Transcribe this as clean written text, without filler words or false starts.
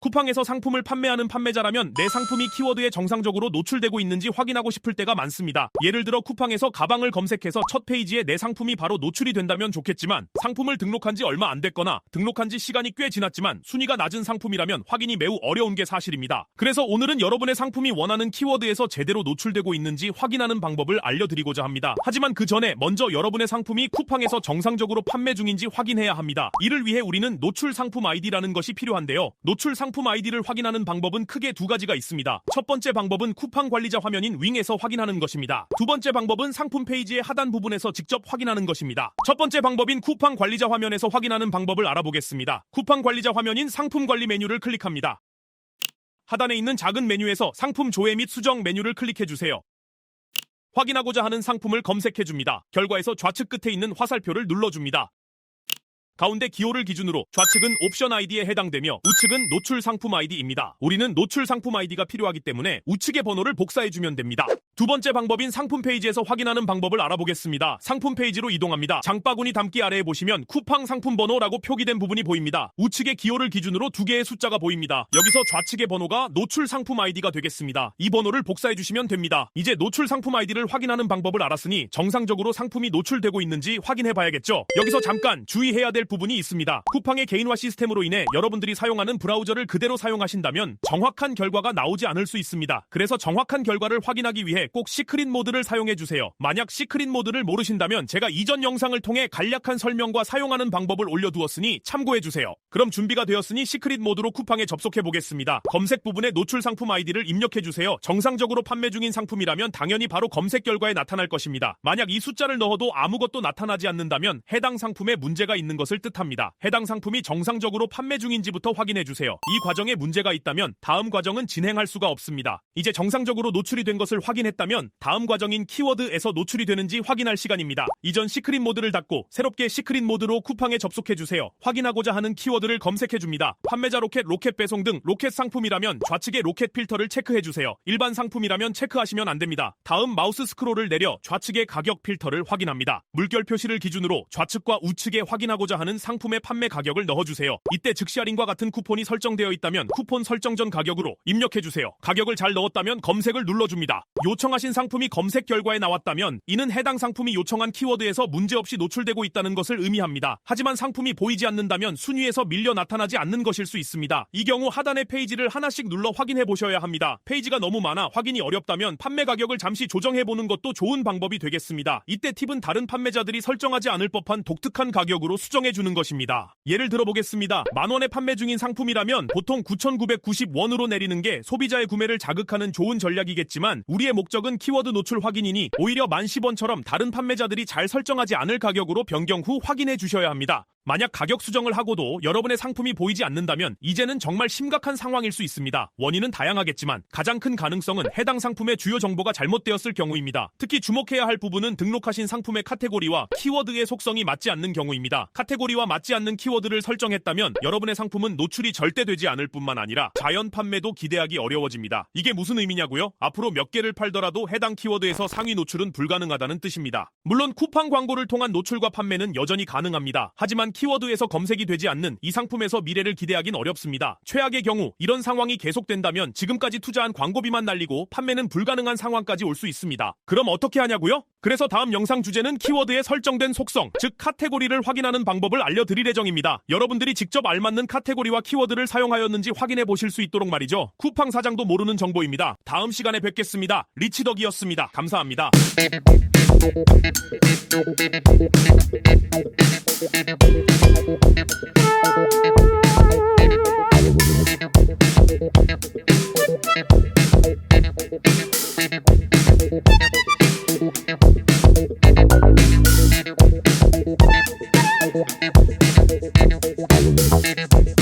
쿠팡에서 상품을 판매하는 판매자라면 내 상품이 키워드에 정상적으로 노출되고 있는지 확인하고 싶을 때가 많습니다. 예를 들어 쿠팡에서 가방을 검색해서 첫 페이지에 내 상품이 바로 노출이 된다면 좋겠지만 상품을 등록한 지 얼마 안 됐거나 등록한 지 시간이 꽤 지났지만 순위가 낮은 상품이라면 확인이 매우 어려운 게 사실입니다. 그래서 오늘은 여러분의 상품이 원하는 키워드에서 제대로 노출되고 있는지 확인하는 방법을 알려드리고자 합니다. 하지만 그 전에 먼저 여러분의 상품이 쿠팡에서 정상적으로 판매 중인지 확인해야 합니다. 이를 위해 우리는 노출 상품 아이디라는 것이 필요한데요. 노출 상품 아이디를 확인하는 방법은 크게 두 가지가 있습니다. 첫 번째 방법은 쿠팡 관리자 화면인 윙에서 확인하는 것입니다. 두 번째 방법은 상품 페이지의 하단 부분에서 직접 확인하는 것입니다. 첫 번째 방법인 쿠팡 관리자 화면에서 확인하는 방법을 알아보겠습니다. 쿠팡 관리자 화면인 상품 관리 메뉴를 클릭합니다. 하단에 있는 작은 메뉴에서 상품 조회 및 수정 메뉴를 클릭해주세요. 확인하고자 하는 상품을 검색해줍니다. 결과에서 좌측 끝에 있는 화살표를 눌러줍니다. 가운데 기호를 기준으로 좌측은 옵션 아이디에 해당되며 우측은 노출 상품 아이디입니다. 우리는 노출 상품 아이디가 필요하기 때문에 우측의 번호를 복사해주면 됩니다. 두 번째 방법인 상품 페이지에서 확인하는 방법을 알아보겠습니다. 상품 페이지로 이동합니다. 장바구니 담기 아래에 보시면 쿠팡 상품 번호라고 표기된 부분이 보입니다. 우측의 기호를 기준으로 두 개의 숫자가 보입니다. 여기서 좌측의 번호가 노출 상품 아이디가 되겠습니다. 이 번호를 복사해주시면 됩니다. 이제 노출 상품 아이디를 확인하는 방법을 알았으니 정상적으로 상품이 노출되고 있는지 확인해봐야겠죠. 여기서 잠깐 주의해야 될 부분이 있습니다. 쿠팡의 개인화 시스템으로 인해 여러분들이 사용하는 브라우저를 그대로 사용하신다면 정확한 결과가 나오지 않을 수 있습니다. 그래서 정확한 결과를 확인하기 위해 꼭 시크릿 모드를 사용해주세요. 만약 시크릿 모드를 모르신다면 제가 이전 영상을 통해 간략한 설명과 사용하는 방법을 올려두었으니 참고해주세요. 그럼 준비가 되었으니 시크릿 모드로 쿠팡에 접속해보겠습니다. 검색 부분에 노출 상품 아이디를 입력해주세요. 정상적으로 판매 중인 상품이라면 당연히 바로 검색 결과에 나타날 것입니다. 만약 이 숫자를 넣어도 아무것도 나타나지 않는다면 해당 상품에 문제가 있는 것을 뜻합니다. 해당 상품이 정상적으로 판매 중인지부터 확인해주세요. 이 과정에 문제가 있다면 다음 과정은 진행할 수가 없습니다. 이제 정상적으로 노출이 된 것을 확인했다면 다음 과정인 키워드에서 노출이 되는지 확인할 시간입니다. 이전 시크릿 모드를 닫고 새롭게 시크릿 모드로 쿠팡에 접속해주세요. 확인하고자 하는 키워드를 검색해줍니다. 판매자 로켓, 로켓 배송 등 로켓 상품이라면 좌측의 로켓 필터를 체크해주세요. 일반 상품이라면 체크하시면 안됩니다. 다음 마우스 스크롤을 내려 좌측의 가격 필터를 확인합니다. 물결 표시를 기준으로 좌측과 우측에 확인하고자 하는 상품의 판매 가격을 넣어주세요. 이때 즉시 할인과 같은 쿠폰이 설정되어 있다면 쿠폰 설정 전 가격으로 입력해주세요. 가격을 잘 넣었다면 검색을 눌러줍니다. 요청하신 상품이 검색 결과에 나왔다면 이는 해당 상품이 요청한 키워드에서 문제없이 노출되고 있다는 것을 의미합니다. 하지만 상품이 보이지 않는다면 순위에서 밀려 나타나지 않는 것일 수 있습니다. 이 경우 하단의 페이지를 하나씩 눌러 확인해 보셔야 합니다. 페이지가 너무 많아 확인이 어렵다면 판매 가격을 잠시 조정해 보는 것도 좋은 방법이 되겠습니다. 이때 팁은 다른 판매자들이 설정하지 않을 법한 독특한 가격으로 수정해 주는 것입니다. 예를 들어보겠습니다. 만원에 판매 중인 상품이라면 보통 9,990원으로 내리는 게 소비자의 구매를 자극하는 좋은 전략이겠지만 우리의 목적은 키워드 노출 확인이니 오히려 10,010원처럼 다른 판매자들이 잘 설정하지 않을 가격으로 변경 후 확인해 주셔야 합니다. 만약 가격 수정을 하고도 여러분의 상품이 보이지 않는다면 이제는 정말 심각한 상황일 수 있습니다. 원인은 다양하겠지만 가장 큰 가능성은 해당 상품의 주요 정보가 잘못되었을 경우입니다. 특히 주목해야 할 부분은 등록하신 상품의 카테고리와 키워드의 속성이 맞지 않는 경우입니다. 카테고리와 맞지 않는 키워드를 설정했다면 여러분의 상품은 노출이 절대 되지 않을 뿐만 아니라 자연 판매도 기대하기 어려워집니다. 이게 무슨 의미냐고요? 앞으로 몇 개를 팔더라도 해당 키워드에서 상위 노출은 불가능하다는 뜻입니다. 물론 쿠팡 광고를 통한 노출과 판매는 여전히 가능합니다. 하지만 키워드에서 검색이 되지 않는 이 상품에서 미래를 기대하긴 어렵습니다. 최악의 경우 이런 상황이 계속된다면 지금까지 투자한 광고비만 날리고 판매는 불가능한 상황까지 올 수 있습니다. 그럼 어떻게 하냐고요? 그래서 다음 영상 주제는 키워드에 설정된 속성, 즉 카테고리를 확인하는 방법을 알려드릴 예정입니다. 여러분들이 직접 알맞는 카테고리와 키워드를 사용하였는지 확인해 보실 수 있도록 말이죠. 쿠팡 사장도 모르는 정보입니다. 다음 시간에 뵙겠습니다. 리치덕이었습니다. 감사합니다. Thank you.